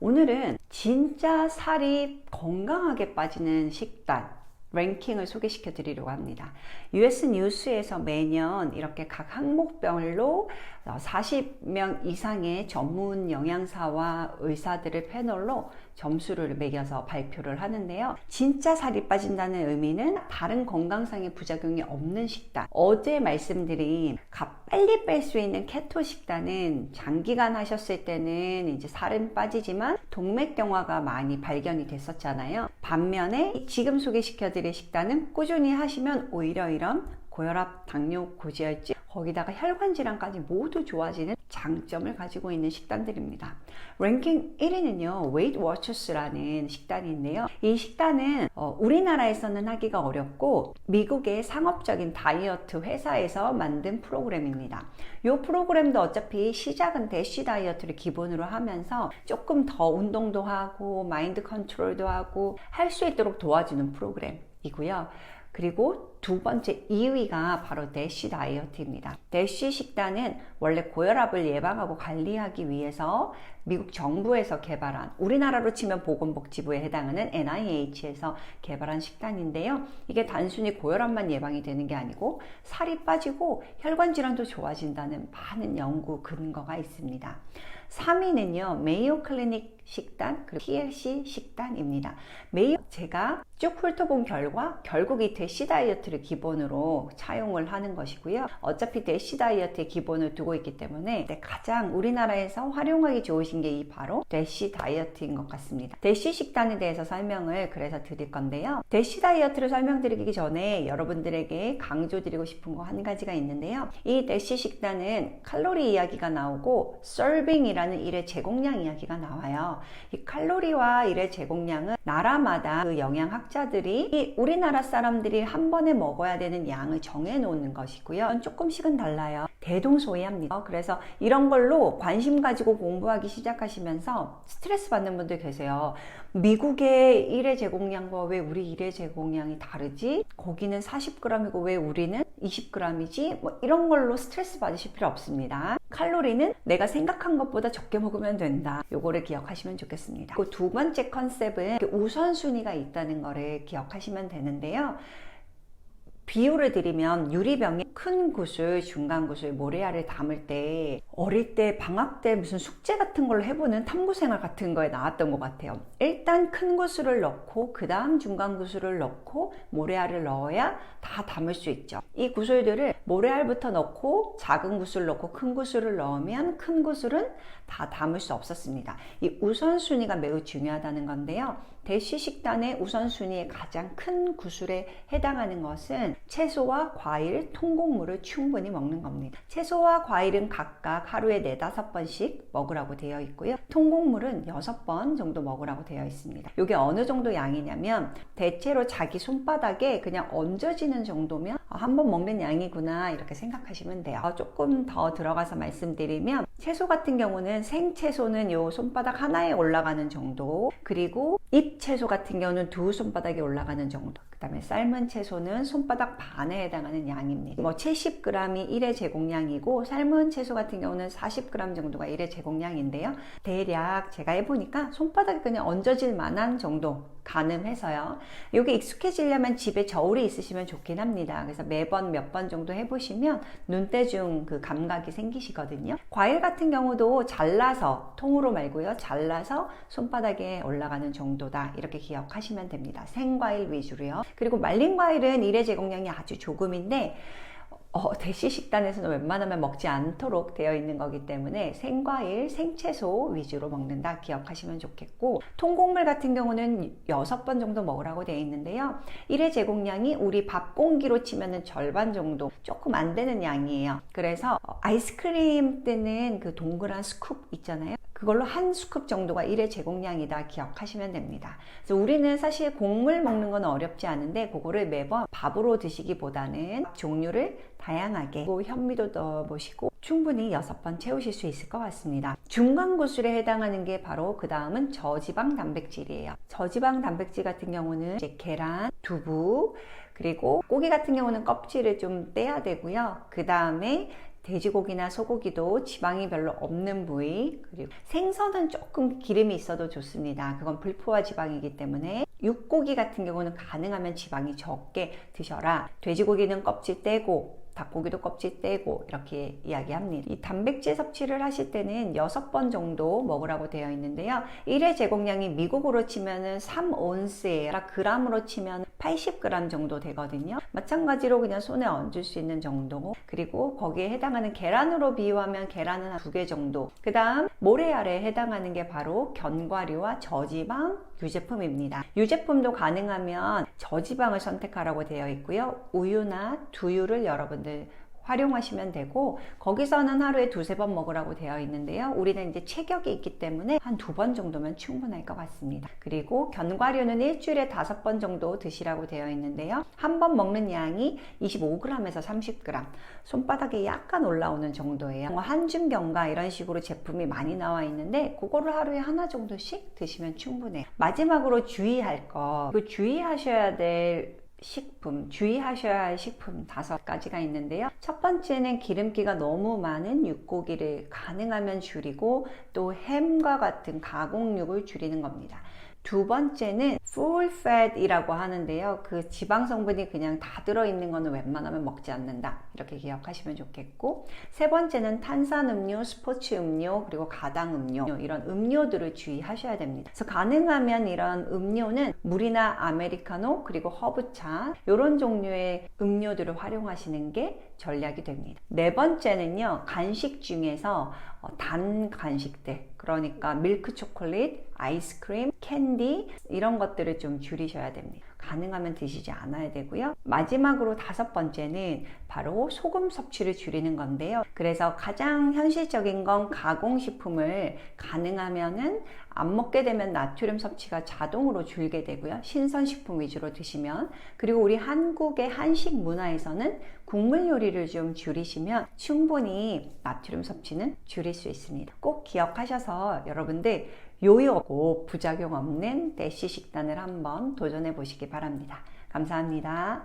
오늘은 진짜 살이 건강하게 빠지는 식단 랭킹을 소개시켜 드리려고 합니다. US 뉴스에서 매년 이렇게 각 항목별로 40명 이상의 전문 영양사와 의사들을 패널로 점수를 매겨서 발표를 하는데요. 진짜 살이 빠진다는 의미는 다른 건강상의 부작용이 없는 식단. 어제 말씀드린 빨리 뺄 수 있는 케토 식단은 장기간 하셨을 때는 이제 살은 빠지지만 동맥경화가 많이 발견이 됐었잖아요. 반면에 지금 소개시켜 드릴 식단은 꾸준히 하시면 오히려 이런 고혈압, 당뇨, 고지혈증, 거기다가 혈관 질환까지 모두 좋아지는 장점을 가지고 있는 식단들입니다. 랭킹 1위는요, Weight Watchers라는 식단인데요. 이 식단은 우리나라에서는 하기가 어렵고 미국의 상업적인 다이어트 회사에서 만든 프로그램입니다. 이 프로그램도 어차피 시작은 대쉬 다이어트를 기본으로 하면서 조금 더 운동도 하고 마인드 컨트롤도 하고 할 수 있도록 도와주는 프로그램이고요. 그리고 두 번째 2위가 바로 대쉬 다이어트입니다. 대쉬 식단은 원래 고혈압을 예방하고 관리하기 위해서 미국 정부에서 개발한, 우리나라로 치면 보건복지부에 해당하는 NIH에서 개발한 식단인데요. 이게 단순히 고혈압만 예방이 되는 게 아니고 살이 빠지고 혈관 질환도 좋아진다는 많은 연구 근거가 있습니다. 3위는요, 메이오 클리닉 식단, 그리고 TLC 식단입니다. 메이오, 제가 쭉 훑어본 결과 결국 이 대쉬 다이어트를 기본으로 차용을 하는 것이고요. 어차피 대쉬 다이어트의 기본을 두고 있기 때문에 가장 우리나라에서 활용하기 좋으신 게 이 바로 대쉬 다이어트인 것 같습니다. 대쉬 식단에 대해서 설명을 그래서 드릴 건데요. 대쉬 다이어트를 설명드리기 전에 여러분들에게 강조드리고 싶은 거 한 가지가 있는데요. 이 대쉬 식단은 칼로리 이야기가 나오고 서빙이라는 일의 제공량 이야기가 나와요. 이 칼로리와 일의 제공량은 나라마다 그 영양학자들이 우리나라 사람들이 한 번에 먹어야 되는 양을 정해 놓는 것이고요. 조금씩은 달라요. 대동소이합니다. 그래서 이런 걸로 관심 가지고 공부하기 시작하시면서 스트레스 받는 분들 계세요. 미국의 일의 제공량과 왜 우리 일의 제공량이 다르지? 거기는 40g이고 왜 우리는 20g이지? 뭐 이런 걸로 스트레스 받으실 필요 없습니다. 칼로리는 내가 생각한 것보다 적게 먹으면 된다. 요거를 기억하시면 좋겠습니다. 그 두 번째 컨셉은 우선순위가 있다는 거를 기억하시면 되는데요. 비유를 드리면 유리병에 큰 구슬, 중간 구슬, 모래알을 담을 때 어릴 때 방학 때 무슨 숙제 같은 걸 해보는 탐구생활 같은 거에 나왔던 것 같아요. 일단 큰 구슬을 넣고 그 다음 중간 구슬을 넣고 모래알을 넣어야 다 담을 수 있죠. 이 구슬들을 모래알부터 넣고 작은 구슬 넣고 큰 구슬을 넣으면 큰 구슬은 다 담을 수 없었습니다. 이 우선순위가 매우 중요하다는 건데요. 대쉬 식단의 우선순위의 가장 큰 구슬에 해당하는 것은 채소와 과일, 통곡물을 충분히 먹는 겁니다. 채소와 과일은 각각 하루에 4-5번씩 먹으라고 되어 있고요. 통곡물은 6번 정도 먹으라고 되어 있습니다. 이게 어느 정도 양이냐면 대체로 자기 손바닥에 그냥 얹어지는 정도면 한 번 먹는 양이구나 이렇게 생각하시면 돼요. 조금 더 들어가서 말씀드리면 채소 같은 경우는 생채소는 요 손바닥 하나에 올라가는 정도, 그리고 잎채소 같은 경우는 두 손바닥에 올라가는 정도, 그 다음에 삶은 채소는 손바닥 반에 해당하는 양입니다. 70g이 1회 제공량이고 삶은 채소 같은 경우는 40g 정도가 1회 제공량인데요. 대략 제가 해보니까 손바닥에 그냥 얹어질 만한 정도 가늠해서요. 이게 익숙해지려면 집에 저울이 있으시면 좋긴 합니다. 그래서 매번 몇 번 정도 해보시면 눈대중 그 감각이 생기시거든요. 과일 같은 경우도 잘라서, 통으로 말고요, 잘라서 손바닥에 올라가는 정도다 이렇게 기억하시면 됩니다. 생과일 위주로요. 그리고 말린 과일은 1회 제공량이 아주 조금인데 대쉬 식단에서는 웬만하면 먹지 않도록 되어 있는 거기 때문에 생과일, 생채소 위주로 먹는다 기억하시면 좋겠고, 통곡물 같은 경우는 6번 정도 먹으라고 되어 있는데요. 1회 제공량이 우리 밥 공기로 치면은 절반 정도, 조금 안 되는 양이에요. 그래서 아이스크림 뜨는 그 동그란 스쿱 있잖아요. 그걸로 한 스쿱 정도가 1회 제공량이다 기억하시면 됩니다. 그래서 우리는 사실 곡물 먹는 건 어렵지 않은데 그거를 매번 밥으로 드시기보다는 종류를 다양하게 현미도 넣어보시고 충분히 6번 채우실 수 있을 것 같습니다. 중간 구슬에 해당하는 게 바로 그 다음은 저지방 단백질이에요. 저지방 단백질 같은 경우는 이제 계란, 두부, 그리고 고기 같은 경우는 껍질을 좀 떼야 되고요. 그 다음에 돼지고기나 소고기도 지방이 별로 없는 부위, 그리고 생선은 조금 기름이 있어도 좋습니다. 그건 불포화 지방이기 때문에 육고기 같은 경우는 가능하면 지방이 적게 드셔라. 돼지고기는 껍질 떼고 닭고기도 껍질 떼고 이렇게 이야기합니다. 이 단백질 섭취를 하실 때는 6번 정도 먹으라고 되어 있는데요. 1회 제공량이 미국으로 치면은 3온스예요. 그람으로 치면 80g 정도 되거든요. 마찬가지로 그냥 손에 얹을 수 있는 정도. 그리고 거기에 해당하는 계란으로 비유하면 계란은 한 2개 정도. 그 다음 모래알에 해당하는 게 바로 견과류와 저지방 유제품입니다. 유제품도 가능하면 저지방을 선택하라고 되어 있고요. 우유나 두유를 여러분들 활용하시면 되고, 거기서는 하루에 2-3번 먹으라고 되어 있는데요. 우리는 이제 체격이 있기 때문에 한 2번 정도면 충분할 것 같습니다. 그리고 견과류는 일주일에 5번 정도 드시라고 되어 있는데요. 한 번 먹는 양이 25g에서 30g, 손바닥에 약간 올라오는 정도예요. 한줌경과 이런 식으로 제품이 많이 나와 있는데 그거를 하루에 하나 정도씩 드시면 충분해요. 마지막으로 주의할 거, 그 주의하셔야 될 식품, 주의하셔야 할 식품 5가지가 있는데요. 첫 번째는 기름기가 너무 많은 육고기를 가능하면 줄이고, 또 햄과 같은 가공육을 줄이는 겁니다. 두 번째는 full fat이라고 하는데요. 그 지방 성분이 그냥 다 들어있는 거는 웬만하면 먹지 않는다. 이렇게 기억하시면 좋겠고, 세 번째는 탄산음료, 스포츠 음료, 그리고 가당 음료, 이런 음료들을 주의하셔야 됩니다. 그래서 가능하면 이런 음료는 물이나 아메리카노, 그리고 허브차, 이런 종류의 음료들을 활용하시는 게 전략이 됩니다. 네 번째는요, 간식 중에서 단 간식들, 그러니까 밀크 초콜릿, 아이스크림, 캔디, 이런 것들을 좀 줄이셔야 됩니다. 가능하면 드시지 않아야 되고요. 마지막으로 5번째는 바로 소금 섭취를 줄이는 건데요. 그래서 가장 현실적인 건 가공식품을 가능하면은 안 먹게 되면 나트륨 섭취가 자동으로 줄게 되고요. 신선식품 위주로 드시면. 그리고 우리 한국의 한식 문화에서는 국물 요리를 좀 줄이시면 충분히 나트륨 섭취는 줄일 수 있습니다. 꼭 기억하셔서 여러분들 요요고 부작용 없는 대시 식단을 한번 도전해 보시기 바랍니다. 감사합니다.